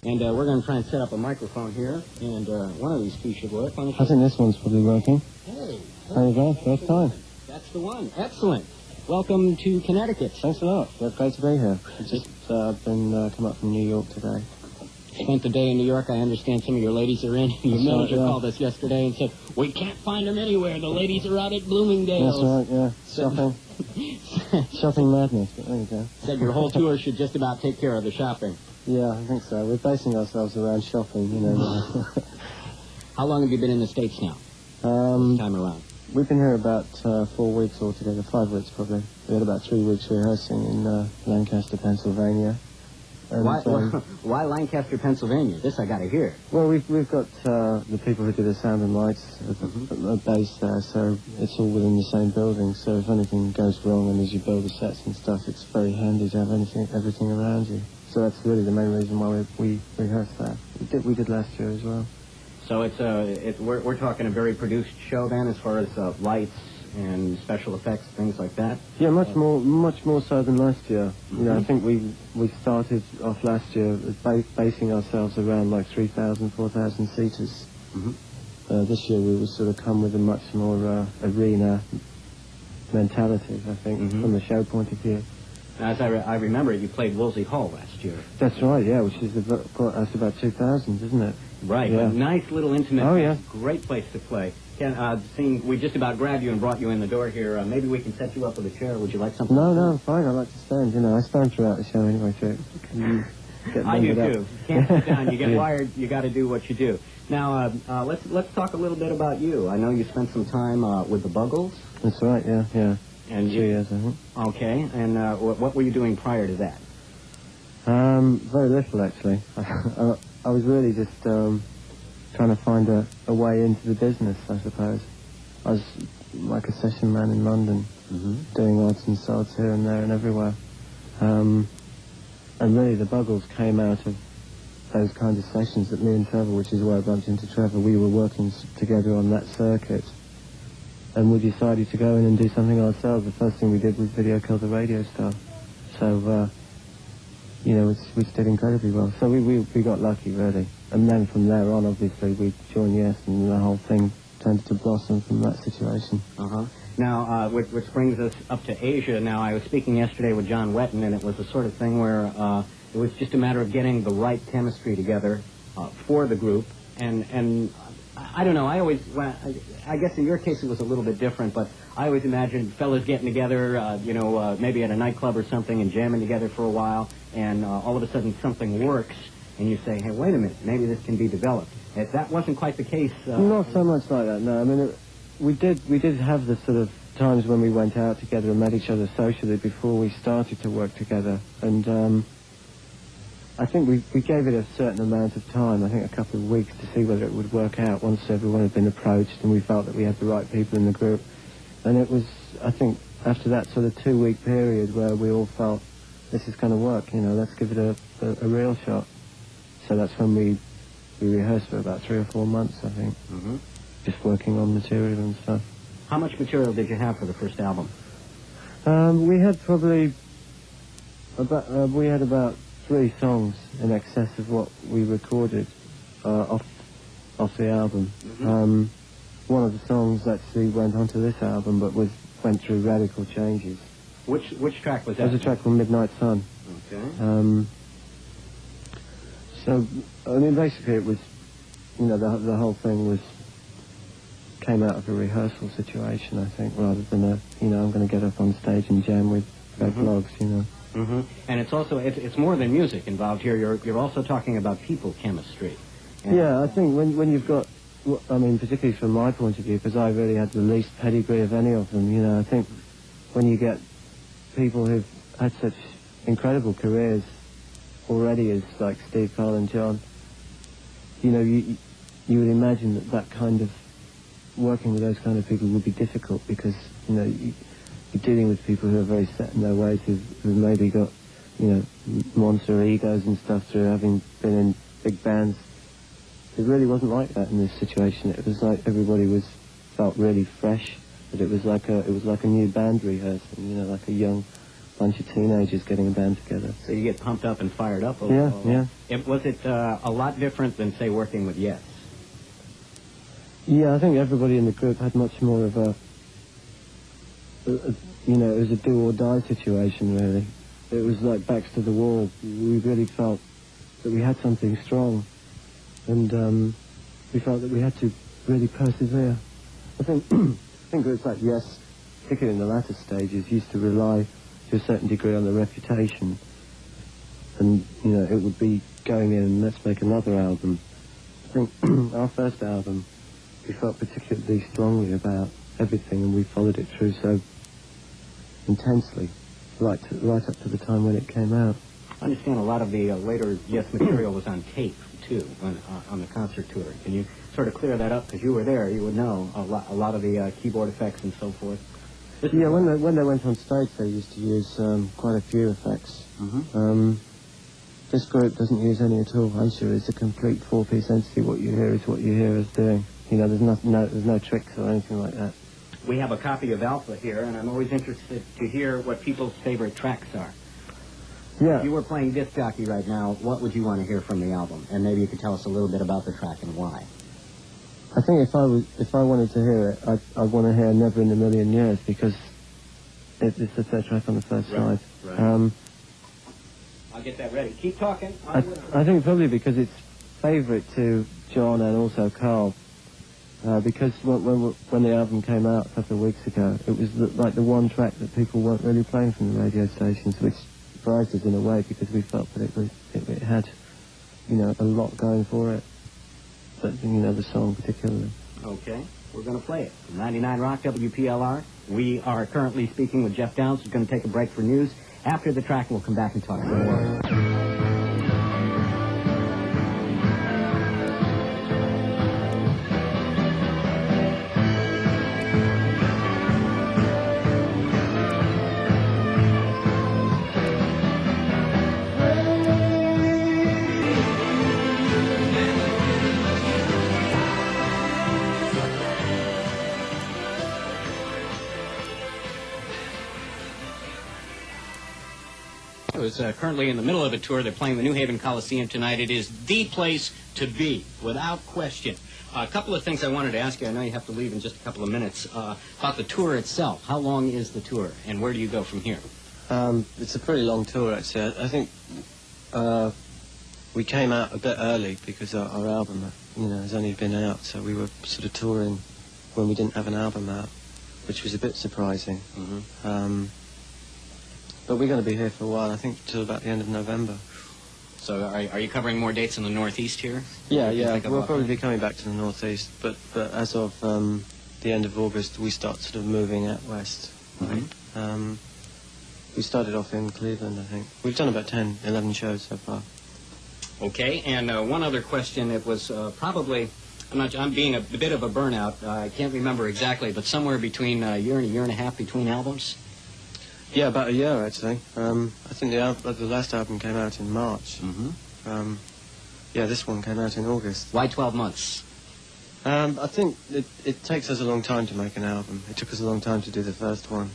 And we're going to try and set up a microphone here, and one of these keys should work. I think this one's probably working. Hey. There you go, first time. That's the one. Excellent. Welcome to Connecticut. Thanks a lot. It's great to be here. I've just come up from New York today. Spent the day in New York. I understand some of your ladies are in. Your manager called us yesterday and said, we can't find them anywhere. The ladies are out at Bloomingdale's. That's right, yeah. Shopping. Shopping madness, but there you go. Said your whole tour should just about take care of the shopping. Yeah, I think so. We're basing ourselves around shopping, you know. How long have you been in the States now? This time around? We've been here about 4 weeks altogether, 5 weeks probably. We had about 3 weeks rehearsing in Lancaster, Pennsylvania. And, why Lancaster, Pennsylvania? This I got to hear. Well, we've got the people who do the sound and lights based there, so it's all within the same building. So if anything goes wrong and as you build the sets and stuff, it's very handy to have everything around you. So that's really the main reason why we rehearsed that. We did last year as well. So we're talking a very produced show then, as far as lights and special effects, things like that. Yeah, much more so than last year. You know, I think we started off last year basing ourselves around like 3,000, 4,000 seaters. This year we will sort of come with a much more arena mentality, I think, from the show point of view. As I remember, you played Wolsey Hall last year. That's right, yeah, which is that's about 2,000, isn't it? Right, yeah. But nice little intimate. Oh, yeah. Great place to play. We just about grabbed you and brought you in the door here. Maybe we can set you up with a chair. Would you like something? No, I'm fine. I like to stand. You know, I stand throughout the show anyway, too. I do, too. You can't sit down. You get wired. You got to do what you do. Now, let's talk a little bit about you. I know you spent some time with the Buggles. That's right, yeah. And 2 years, I think. Okay, and what were you doing prior to that? Very little, actually. I was really just trying to find a way into the business, I suppose. I was like a session man in London, doing odds and sods here and there and everywhere. And really the Buggles came out of those kind of sessions that me and Trevor, which is where I bumped into Trevor, we were working together on that circuit. And we decided to go in and do something ourselves. The first thing we did was Video Killed the Radio Star. So, you know, we did incredibly well. So we got lucky, really. And then from there on, obviously, we joined Yes, and the whole thing tended to blossom from that situation. Now, which brings us up to Asia. Now, I was speaking yesterday with John Wetton, and it was the sort of thing where it was just a matter of getting the right chemistry together for the group. And I don't know, I guess in your case it was a little bit different, but I always imagined fellas getting together, maybe at a nightclub or something and jamming together for a while, and all of a sudden something works, and you say, hey, wait a minute, maybe this can be developed. If that wasn't quite the case... Not so much like that, no. I mean, we did have the sort of times when we went out together and met each other socially before we started to work together, and I think we gave it a certain amount of time, I think a couple of weeks, to see whether it would work out once everyone had been approached and we felt that we had the right people in the group. And it was, I think, after that sort of 2-week period where we all felt, this is going to work, you know, let's give it a real shot. So that's when we rehearsed for about 3 or 4 months, I think, just working on material and stuff. How much material did you have for the first album? We had probably about 3 songs in excess of what we recorded off the album. One of the songs actually went onto this album, but went through radical changes. Which track was that? It was a track called Midnight Sun. Okay. So, I mean, basically it was, you know, the whole thing came out of a rehearsal situation, I think, rather than I'm going to get up on stage and jam with Greg Logs, you know. And it's also, it's more than music involved here. You're also talking about people chemistry. Yeah, I think when you've got, I mean, particularly from my point of view, because I really had the least pedigree of any of them, you know, I think when you get people who've had such incredible careers already as like Steve, Carl and John, you know, you would imagine that kind of, working with those kind of people would be difficult because, you know, you're dealing with people who are very set in their ways, who've maybe got, you know, monster egos and stuff through having been in big bands. It really wasn't like that in this situation. It was like everybody felt really fresh, but it was like a new band rehearsing, you know, like a young bunch of teenagers getting a band together. So you get pumped up and fired up. Yeah. Was it a lot different than, say, working with Yes? Yeah, I think everybody in the group had much more of a you know, it was a do or die situation, really. It was like backs to the wall. We really felt that we had something strong, and we felt that we had to really persevere. I think groups like Yes, particularly in the latter stages, used to rely to a certain degree on the reputation, and you know, it would be going in and let's make another album. I think our first album, we felt particularly strongly about everything, and we followed it through so intensely, right up to the time when it came out. I understand a lot of the later Yes material was on tape, too, on the concert tour. Can you sort of clear that up? Because you were there, you would know a lot of the keyboard effects and so forth. Yeah, when they went on stage, they used to use quite a few effects. This group doesn't use any at all. I'm sure it's a complete four-piece entity. What you hear is what you hear us doing. You know, there's no tricks or anything like that. We have a copy of Alpha here, and I'm always interested to hear what people's favorite tracks are. Yeah. If you were playing disc jockey right now, what would you want to hear from the album? And maybe you could tell us a little bit about the track and why. I think if I wanted to hear it, I'd want to hear Never in a Million Years, because it's the third track on the first side. Right. I'll get that ready. Keep talking. I think probably because it's favourite to John and also Carl. Because when the album came out a couple of weeks ago, it was like the one track that people weren't really playing from the radio stations, which surprised us in a way, because we felt that it had, you know, a lot going for it. But, you know, the song particularly. Okay, we're going to play it. 99 Rock WPLR. We are currently speaking with Geoff Downes, who's going to take a break for news. After the track, we'll come back and talk some more. Is currently in the middle of a tour. They're playing the New Haven Coliseum tonight. It is the place to be, without question. A couple of things I wanted to ask you. I know you have to leave in just a couple of minutes. About the tour itself. How long is the tour, and where do you go from here? It's a pretty long tour, actually. I think we came out a bit early because our album, you know, has only been out, so we were sort of touring when we didn't have an album out, which was a bit surprising. But we're going to be here for a while, I think, till about the end of November. So are you covering more dates in the Northeast here? Yeah. We'll probably be coming back to the Northeast, but as of the end of August, we start sort of moving out west. We started off in Cleveland, I think. We've done about 10, 11 shows so far. Okay, and one other question. It was probably, I'm being a bit of a burnout. I can't remember exactly, but somewhere between a year and a half between albums? Yeah, about a year, actually. I think the last album came out in March. Yeah, this one came out in August. Why 12 months? I think it takes us a long time to make an album. It took us a long time to do the first one.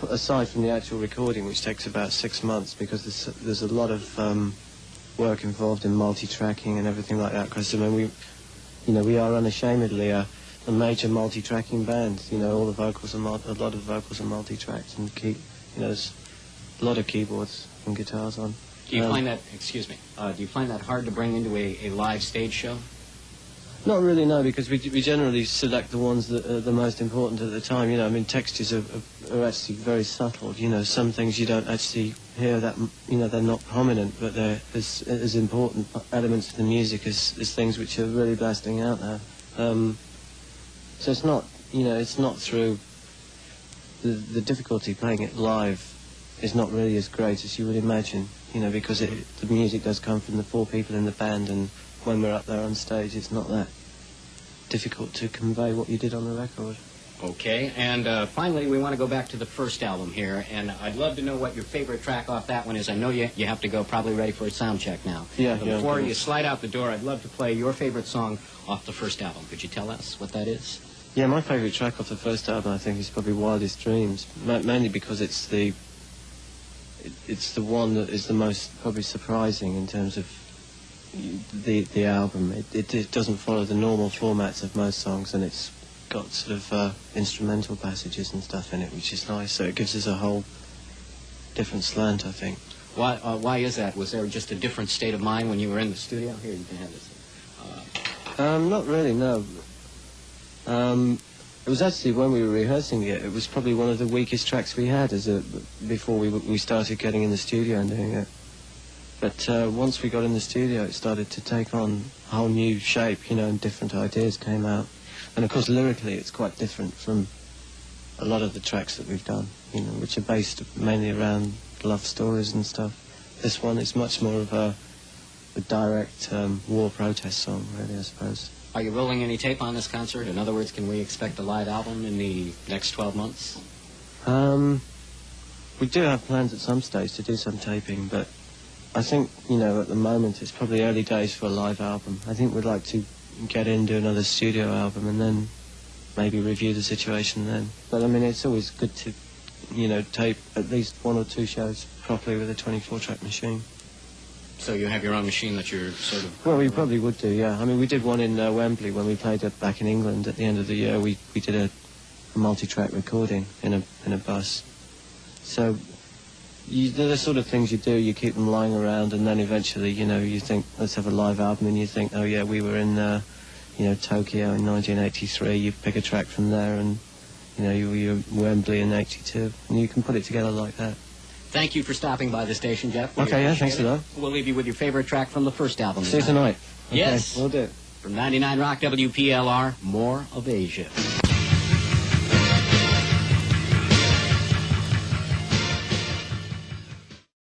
Aside from the actual recording, which takes about 6 months, because there's a lot of work involved in multi-tracking and everything like that. Because I mean, we are unashamedly a major multi-tracking band. You know, all the vocals are a lot of vocals are multi-tracked, and there's a lot of keyboards and guitars on. Do you find that? Excuse me. Do you find that hard to bring into a live stage show? Not really, no, because we generally select the ones that are the most important at the time. You know, I mean, textures are actually very subtle. You know, some things you don't actually hear that, you know, they're not prominent, but they're as important elements of the music as things which are really blasting out there. So it's not, you know, it's not through the difficulty playing it live is not really as great as you would imagine, you know, because the music does come from the 4 people in the band, and when we're up there on stage, it's not that difficult to convey what you did on the record. Okay, and finally, we want to go back to the first album here, and I'd love to know what your favorite track off that one is. I know you have to go, probably ready for a sound check now. Yeah. But before you slide out the door, I'd love to play your favorite song off the first album. Could you tell us what that is? Yeah, my favourite track off the first album, I think, is probably Wildest Dreams, mainly because it's the one that is the most probably surprising in terms of the album. It doesn't follow the normal formats of most songs, and it's got sort of instrumental passages and stuff in it, which is nice. So it gives us a whole different slant, I think. Why is that? Was there just a different state of mind when you were in the studio? Here, you can have this. Not really, no. It was actually when we were rehearsing it was probably one of the weakest tracks we had before we started getting in the studio and doing it. But once we got in the studio, it started to take on a whole new shape, and different ideas came out. And of course, lyrically, it's quite different from a lot of the tracks that we've done, which are based mainly around love stories and stuff. This one is much more of a direct war protest song, really, I suppose. Are you rolling any tape on this concert? In other words, can we expect a live album in the next 12 months? We do have plans at some stage to do some taping, but I think, at the moment it's probably early days for a live album. I think we'd like to get in, do another studio album, and then maybe review the situation then. But, I mean, it's always good to, tape at least 1 or 2 shows properly with a 24-track machine. So you have your own machine that you're sort of... Well, we probably would do, yeah. I mean, we did one in Wembley when we played it back in England at the end of the year. We did a multi-track recording in a bus. So they're the sort of things you do. You keep them lying around, and then eventually, you think, let's have a live album, and you think, oh yeah, we were in, Tokyo in 1983. You pick a track from there, and you were in Wembley in '82, and you can put it together like that. Thank you for stopping by the station, Geoff. Okay, yeah, thanks a lot. We'll leave you with your favorite track from the first album. See you tonight. Yes. Okay, we'll do. From 99 Rock WPLR, More of Asia.